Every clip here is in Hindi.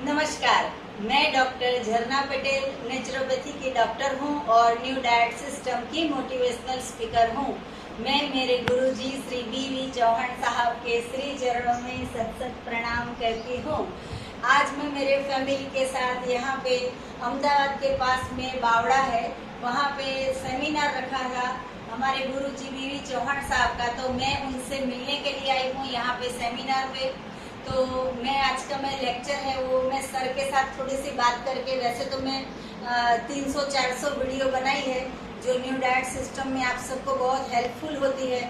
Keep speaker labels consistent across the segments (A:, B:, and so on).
A: नमस्कार, मैं डॉक्टर झरना पटेल नेचुरोपैथी की डॉक्टर हूं और न्यू डाइट सिस्टम की मोटिवेशनल स्पीकर हूं। मैं मेरे गुरुजी श्री बी.वी. चौहान साहब के श्री चरणों में सत प्रणाम करती हूं। आज मैं मेरे फैमिली के साथ यहाँ पे अहमदाबाद के पास में बावड़ा है, वहाँ पे सेमिनार रखा था हमारे गुरुजी बी.वी. चौहान साहब का, तो मैं उनसे मिलने के लिए आई हूँ यहाँ पे सेमिनार पे। तो मैं आज का मैं लेक्चर है वो मैं सर के साथ थोड़ी सी बात करके, वैसे तो मैं 300-400 वीडियो बनाई है जो न्यू डाइट सिस्टम में आप सबको बहुत हेल्पफुल होती है,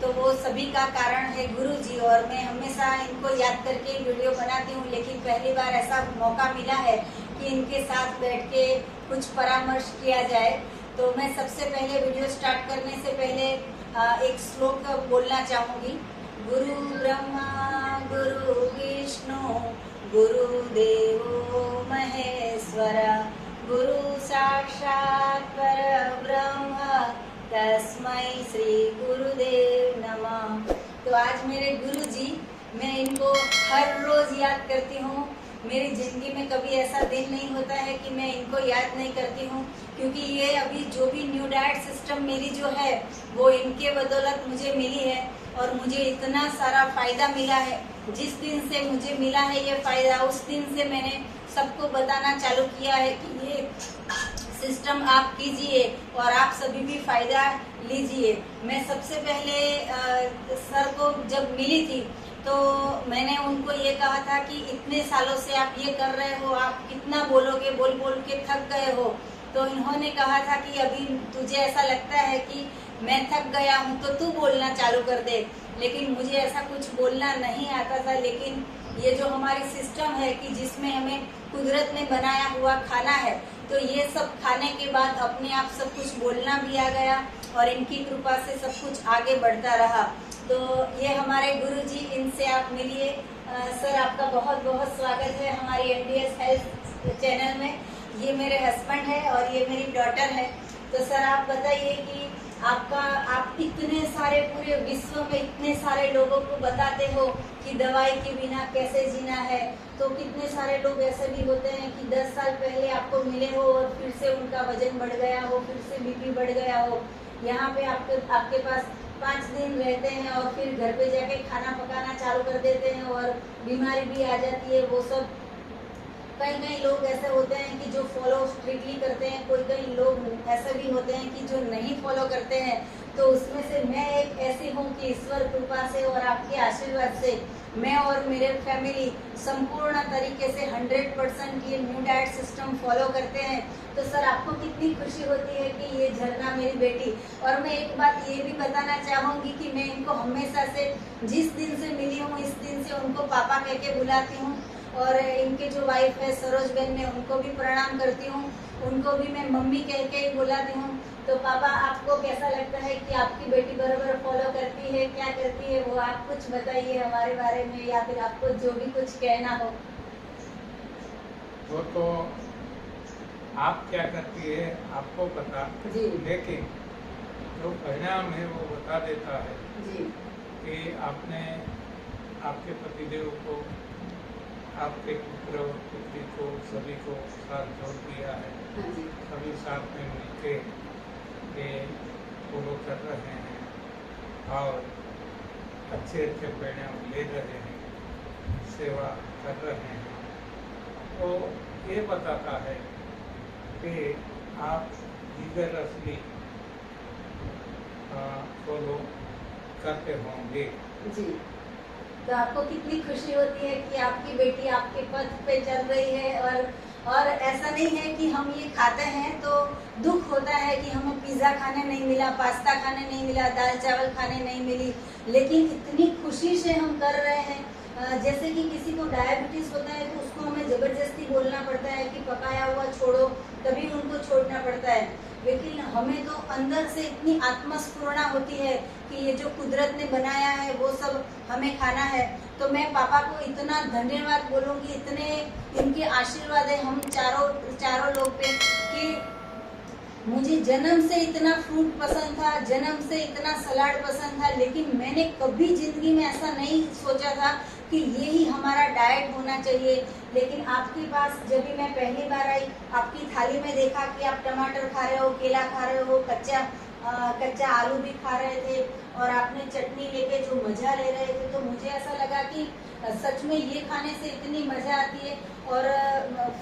A: तो वो सभी का कारण है गुरुजी, और मैं हमेशा इनको याद करके वीडियो बनाती हूँ। लेकिन पहली बार ऐसा मौका मिला है कि इनके साथ बैठ के कुछ परामर्श किया जाए। तो मैं सबसे पहले वीडियो स्टार्ट करने से पहले एक श्लोक बोलना चाहूँगी। गुरु ब्रह्मा गुरु विष्णु गुरुदेवो महेश्वर गुरु साक्षात् परब्रह्म तस्मै श्री गुरुदेव नमः। तो आज मेरे गुरुजी, मैं इनको हर रोज याद करती हूँ। मेरी ज़िंदगी में कभी ऐसा दिन नहीं होता है कि मैं इनको याद नहीं करती हूँ, क्योंकि ये अभी जो भी न्यू डाइट सिस्टम मेरी जो है वो इनके बदौलत मुझे मिली है, और मुझे इतना सारा फ़ायदा मिला है। जिस दिन से मुझे मिला है ये फ़ायदा, उस दिन से मैंने सबको बताना चालू किया है कि ये सिस्टम आप कीजिए और आप सभी भी फ़ायदा लीजिए। मैं सबसे पहले सर को जब मिली थी तो मैंने उनको ये कहा था कि इतने सालों से आप ये कर रहे हो, आप कितना बोलोगे, बोल बोल के थक गए हो। तो इन्होंने कहा था कि अभी तुझे ऐसा लगता है कि मैं थक गया हूँ तो तू बोलना चालू कर दे। लेकिन मुझे ऐसा कुछ बोलना नहीं आता था। लेकिन ये जो हमारी सिस्टम है कि जिसमें हमें कुदरत ने बनाया हुआ खाना है, तो ये सब खाने के बाद अपने आप सब कुछ बोलना भी आ गया और इनकी कृपा से सब कुछ आगे बढ़ता रहा। तो ये हमारे गुरुजी, इनसे आप मिलिए। सर, आपका बहुत बहुत स्वागत है हमारी NDS हेल्थ चैनल में। ये मेरे हस्बैंड है और ये मेरी डॉटर है। तो सर, आप बताइए कि आप इतने सारे पूरे विश्व में इतने सारे लोगों को बताते हो कि दवाई के बिना कैसे जीना है, तो कितने सारे लोग ऐसे भी होते हैं कि 10 साल पहले आपको मिले हो और फिर से उनका वजन बढ़ गया हो, फिर से BP बढ़ गया हो। यहाँ पे आपके पास 5 दिन रहते हैं और फिर घर पे जाके खाना पकाना चालू कर देते हैं और बीमारी भी आ जाती है। वो सब कई लोग ऐसे होते हैं कि जो फॉलो स्ट्रिक्टली करते हैं, कई लोग ऐसे भी होते हैं कि जो नहीं फॉलो करते हैं। तो उसमें से मैं एक ऐसी हूँ कि ईश्वर कृपा से और आपके आशीर्वाद से मैं और मेरे फैमिली संपूर्ण तरीके से 100% ये न्यू डाइट सिस्टम फॉलो करते हैं। तो सर, आपको कितनी खुशी होती है कि ये झरना मेरी बेटी। और मैं एक बात ये भी बताना चाहूँगी कि मैं इनको हमेशा से जिस दिन से मिली हूँ, इस दिन से उनको पापा कह के बुलाती हूँ। और इनके जो वाइफ है सरोज बहन, मैं उनको भी प्रणाम करती हूँ, उनको भी मैं मम्मी कह के ही बुलाती हूँ। तो पापा, आपको कैसा लगता है कि आपकी बेटी बराबर फॉलो करती है, क्या करती है, वो आप कुछ बताइए हमारे बारे में, या फिर आपको जो भी कुछ कहना हो।
B: वो तो आप क्या करती है आपको पता
A: जी।
B: लेकिन जो परिणाम है वो बता देता है
A: जी।
B: कि आपने आपके पतिदेव को, आपके पुत्र पुत्री को, सभी को साथ जोड़ दिया है।
A: हाँ जी।
B: सभी साथ में मिलके ये फॉलो कर रहे हैं और अच्छे अच्छे परिणाम ले रहे हैं, सेवा कर रहे हैं। तो ये बताता है कि आप vigorously फॉलो करते होंगे।
A: जी। तो आपको कितनी खुशी होती है कि आपकी बेटी आपके पथ पे चल रही है। और ऐसा नहीं है कि हम ये खाते हैं तो दुख होता है कि हमें पिज़्ज़ा खाने नहीं मिला, पास्ता खाने नहीं मिला, दाल चावल खाने नहीं मिली, लेकिन इतनी खुशी से हम कर रहे हैं। जैसे कि किसी को डायबिटीज़ होता है तो उसको हमें ज़बरदस्ती बोलना पड़ता है कि पकाया हुआ छोड़ो, तभी उनको छोड़ना पड़ता है। लेकिन हमें तो अंदर से इतनी आत्मस्फूर्णा होती है कि ये जो कुदरत ने बनाया है वो सब हमें खाना है। तो मैं पापा को इतना धन्यवाद बोलूँगी, इतने इनके आशीर्वाद है हम चारों लोग पे, कि मुझे जन्म से इतना फ्रूट पसंद था, जन्म से इतना सलाद पसंद था, लेकिन मैंने कभी जिंदगी में ऐसा नहीं सोचा था कि यही हमारा डाइट होना चाहिए। लेकिन आपके पास जब भी मैं पहली बार आई, आपकी थाली में देखा कि आप टमाटर खा रहे हो, केला खा रहे हो, कच्चा आलू भी खा रहे थे और आपने चटनी लेके जो मजा ले रहे थे, तो मुझे ऐसा लगा कि सच में ये खाने से इतनी मजा आती है। और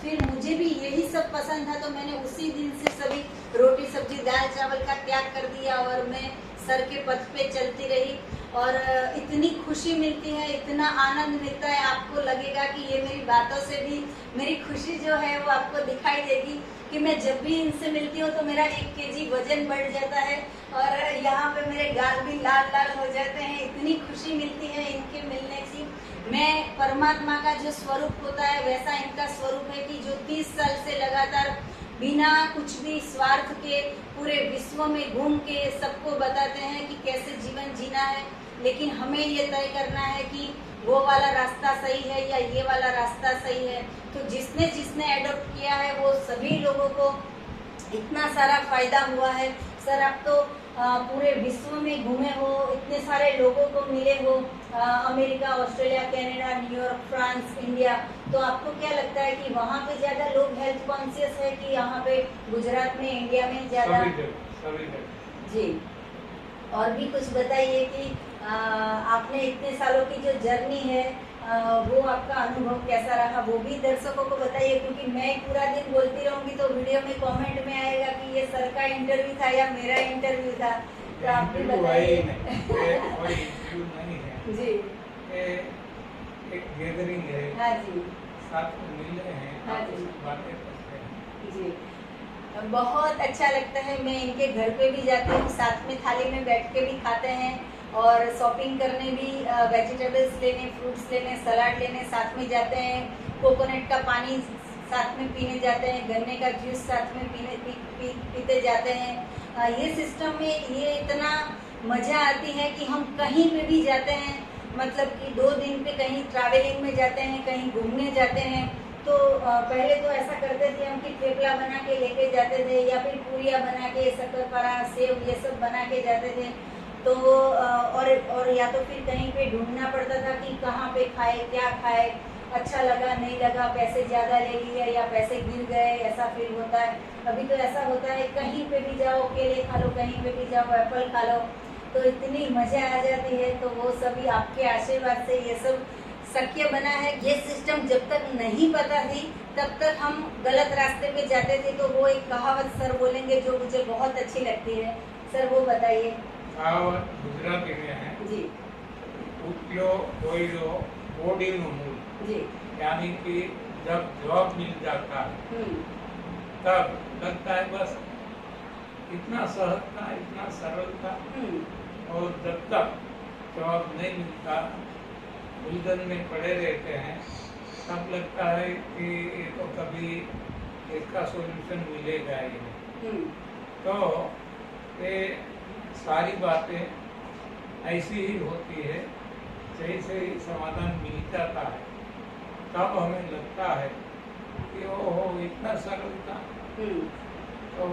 A: फिर मुझे भी यही सब पसंद था, तो मैंने उसी दिन से सभी रोटी सब्जी दाल चावल का त्याग कर दिया और मैं सर के पथ पे चलती रही। और इतनी खुशी मिलती है, इतना आनंद मिलता है, आपको लगेगा कि ये मेरी बातों से भी मेरी खुशी जो है वो आपको दिखाई देगी कि मैं जब भी इनसे मिलती हूँ तो मेरा 1 केजी वजन बढ़ जाता है और यहाँ पे मेरे गाल भी लाल लाल हो जाते हैं। इतनी खुशी मिलती है इनके मिलने की। मैं परमात्मा का जो स्वरूप होता है वैसा इनका स्वरूप है कि जो 30 साल से लगातार बिना कुछ भी स्वार्थ के पूरे विश्व में घूम के सबको बताते हैं कि कैसे जीवन जीना है। लेकिन हमें ये तय करना है कि वो वाला रास्ता सही है या ये वाला रास्ता सही है। तो जिसने जिसने एडॉप्ट किया है वो सभी लोगों को इतना सारा फायदा हुआ है। सर आप तो पूरे विश्व में घूमे हो, इतने सारे लोगों को मिले हो, America, Australia, Canada, New York, France, India. तो आपको क्या लगता है कि वहाँ पे ज्यादा लोग हेल्थ कॉन्शियस है कि यहाँ पे गुजरात में, इंडिया में ज्यादा? जी, और भी कुछ बताइए कि आपने इतने सालों की जो जर्नी है वो आपका अनुभव कैसा रहा, वो भी दर्शकों को बताइए। क्योंकि मैं पूरा दिन बोलती रहूंगी तो वीडियो में कमेंट में आएगा कि ये सर का इंटरव्यू था या मेरा इंटरव्यू था। तो आप भी बताइए। जी,
B: एक गैदरिंग है।
A: हाँ जी,
B: साथ में मिल रहे हैं,
A: हाँ जी,
B: बातें करते हैं।
A: जी, बहुत अच्छा लगता है। मैं इनके घर पे भी जाती हूँ, साथ में थाली में बैठ के भी खाते हैं और शॉपिंग करने भी, वेजिटेबल्स लेने, फ्रूट्स लेने, सलाद लेने साथ में जाते हैं, कोकोनट का पानी साथ में पीने जाते हैं, गन्ने का जूस साथ में पीते जाते हैं। ये सिस्टम में ये इतना मज़ा आती है कि हम कहीं पे भी जाते हैं, मतलब कि 2 दिन पे कहीं ट्रैवलिंग में जाते हैं, कहीं घूमने जाते हैं, तो पहले तो ऐसा करते थे हम कि थेपला बना के लेके जाते थे या फिर पूरियाँ बना के, शक्करपारा, सेव, ये सब बना के जाते थे। तो और या तो फिर कहीं पे ढूंढना पड़ता था कि कहाँ पे खाए, क्या खाए, अच्छा लगा नहीं लगा, पैसे ज़्यादा ले लिए या पैसे गिर गए, ऐसा फील होता है। अभी तो ऐसा होता है कहीं पे भी जाओ केले खा लो, कहीं पे भी जाओ एप्पल खा लो, तो इतनी मज़ा आ जाती है। तो वो सभी आपके आशीर्वाद से ये सब शक्य बना है। ये सिस्टम जब तक नहीं पता थी तब तक हम गलत रास्ते पे जाते थे। तो वो एक कहावत सर बोलेंगे जो मुझे बहुत अच्छी लगती है, सर वो बताइए।
B: कहावत गुजराती में है
A: जी,
B: उठ्यो बोलो बोडीનું મૂળ,
A: जी,
B: यानी कि जब जॉब मिल जाता है तब लगता है बस इतना सहजता, इतना सरलता। और जब तक जॉब नहीं मिलता, उलझन में पड़े रहते हैं, तब लगता है कि ये तो कभी इसका सॉल्यूशन मिलेगा ही नहीं। तो ये सारी बातें ऐसी ही होती है, जैसे ही समाधान मिल जाता है तब हमें लगता है कि ओहो इतना सरल था। तो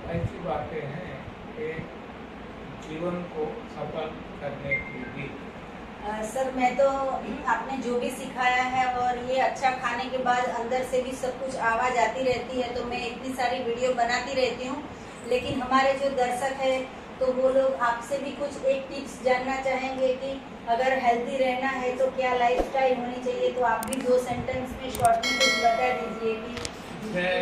B: ऐसी बातें हैं कि जीवन को सफल करने की भी।
A: सर मैं तो आपने जो भी सिखाया है और ये अच्छा खाने के बाद अंदर से भी सब कुछ आवाज़ आती रहती है, तो मैं इतनी सारी वीडियो बनाती रहती हूँ। लेकिन हमारे जो दर्शक है तो वो लोग आपसे भी कुछ एक टिप्स जानना चाहेंगे कि अगर हेल्दी रहना है तो क्या लाइफस्टाइल होनी चाहिए। तो आप भी 2 सेंटेंस में शॉर्ट में कुछ बता दीजिए कि।
B: मैं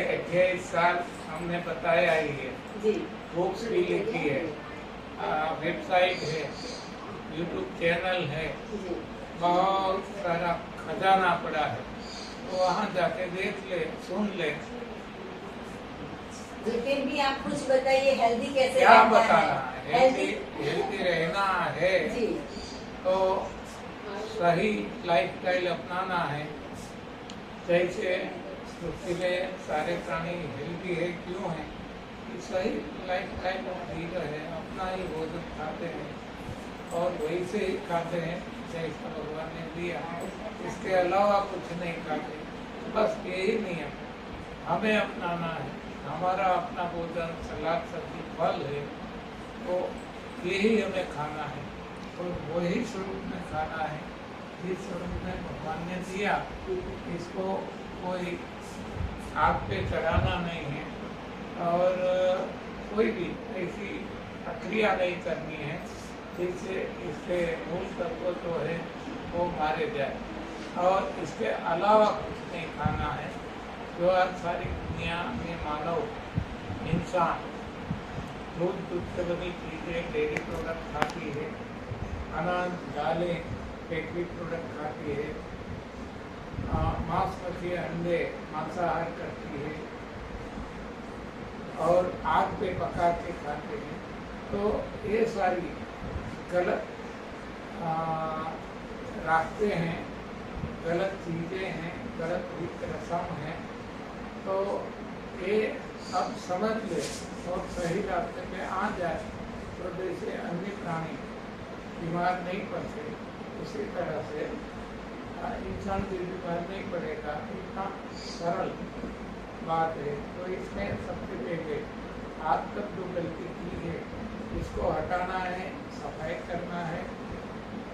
B: 28 साल हमने बताया ही है,
A: जी,
B: बुक्स भी लिखी है, वेबसाइट है, यूट्यूब चैनल है,
A: जी,
B: बहुत सारा खजाना पड़ा है, तो वहाँ जाके देख ले, सुन ले।
A: फिर भी आप कुछ बताइए, हेल्दी कैसे
B: क्या
A: रहना
B: बताना है?
A: हेल्दी
B: हेल्दी रहना है
A: जी,
B: तो सही लाइफस्टाइल अपनाना है। जैसे पृथ्वी में सारे प्राणी हेल्दी है, क्यों है? कि सही लाइफस्टाइल जी रहे, अपना ही भोजन खाते हैं और वैसे ही खाते हैं जैसा भगवान ने दिया, इसके अलावा कुछ नहीं खाते। बस यही नियम हमें अपनाना है। हमारा अपना भोजन, सलाद, सब्जी, फल है, तो यही हमें खाना है। और वही स्वरूप में खाना है जिस स्वरूप में भगवान ने दिया। इसको कोई आग पे चढ़ाना नहीं है और कोई भी ऐसी प्रक्रिया नहीं करनी है जिससे इसके मूल तत्व जो है वो मारे जाए, और इसके अलावा कुछ नहीं खाना है। जो आज सारी दुनिया में मानव इंसान दूध से बनी चीज़ें, डेयरी प्रोडक्ट खाती है, अनाज, दालें, बेकरी प्रोडक्ट खाती है, मांस, मछली, अंडे, मांसाहार करती है और आग पे पका के खाते हैं, तो ये सारी गलत रास्ते हैं, गलत चीज़ें हैं, गलत रीत रस्म हैं। तो ये अब समझ ले और सही रास्ते पे आ जाए तो जैसे अन्य प्राणी बीमार नहीं पड़ते, उसी तरह से इंसान भी बीमार नहीं पड़ेगा। इतना सरल बात है। तो इसमें सबसे पहले आज तक जो गलती की है इसको हटाना है, सफाई करना है।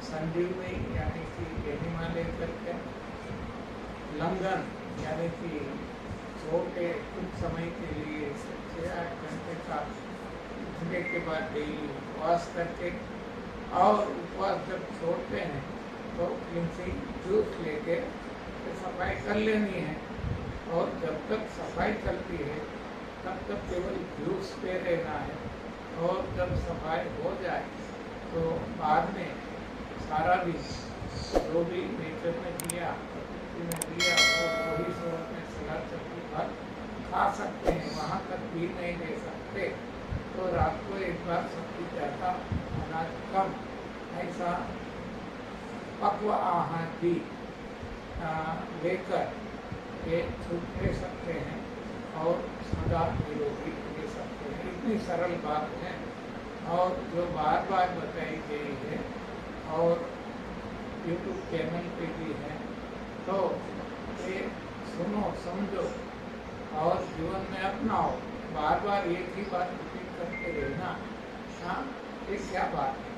B: संजीवनी यानी कि हिमालय करके लंघन यानी कि सो के कुछ समय के लिए 6-8 घंटे का उठने के बाद डेली उपवास करके, और उपवास जब छोड़ते हैं तो क्लिनजिंग जूस लेके सफाई कर लेनी है। और जब तक सफाई चलती है तब तक केवल जूस पे रहना है, और जब सफाई हो जाए तो बाद में सारा भी जो भी नेचर में दिया, प्रकृति में दिया, वो वही स्वरूप में सलाह चक्की भर खा सकते हैं, वहाँ तक भी नहीं ले सकते। तो रात को एक बार सबकी ज़्यादा अनाज कम ऐसा पक्व आहार भी लेकर ये छूट ले सकते हैं और सदा निरोगी ले सकते हैं। इतनी सरल बात है और जो बार बार बताई गई है और यूट्यूब चैनल पे भी है, तो ये सुनो, समझो और जीवन में अपनाओ। बार बार एक ही बात रिपीट करते रहना, हाँ, ये क्या बात है।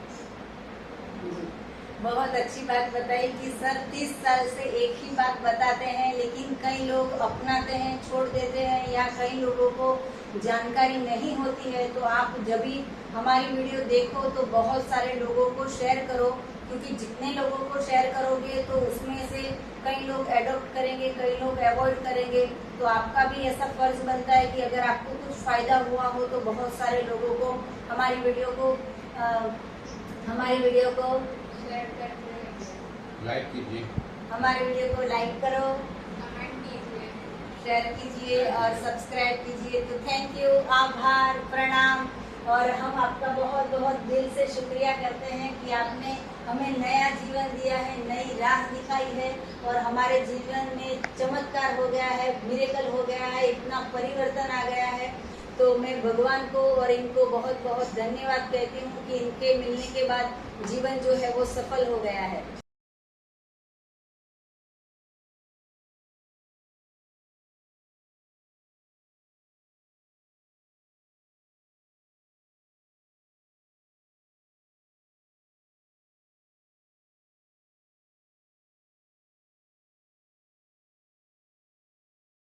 A: बहुत अच्छी बात बताई कि सर 30 साल से एक ही बात बताते हैं, लेकिन कई लोग अपनाते हैं, छोड़ देते हैं, या कई लोगों को जानकारी नहीं होती है। तो आप जब भी हमारी वीडियो देखो तो बहुत सारे लोगों को शेयर करो, क्योंकि जितने लोगों को शेयर करोगे तो उसमें से कई लोग एडॉप्ट करेंगे, कई लोग अवॉइड करेंगे। तो आपका भी ऐसा फर्ज बनता है कि अगर आपको कुछ फायदा हुआ हो तो बहुत सारे लोगों को हमारी वीडियो को शेयर करके
C: लाइक कीजिए,
A: हमारी वीडियो को लाइक करो,
D: कमेंट कीजिए,
A: शेयर कीजिए और सब्सक्राइब कीजिए। तो थैंक यू, आभार, प्रणाम। और हम आपका बहुत बहुत दिल से शुक्रिया करते हैं कि आपने हमें नया जीवन दिया है, नई राह दिखाई है और हमारे जीवन में चमत्कार हो गया है, मिरेकल हो गया है, इतना परिवर्तन आ गया है। तो मैं भगवान को और इनको बहुत बहुत धन्यवाद कहती हूँ कि इनके मिलने के बाद जीवन जो है वो सफल हो गया है।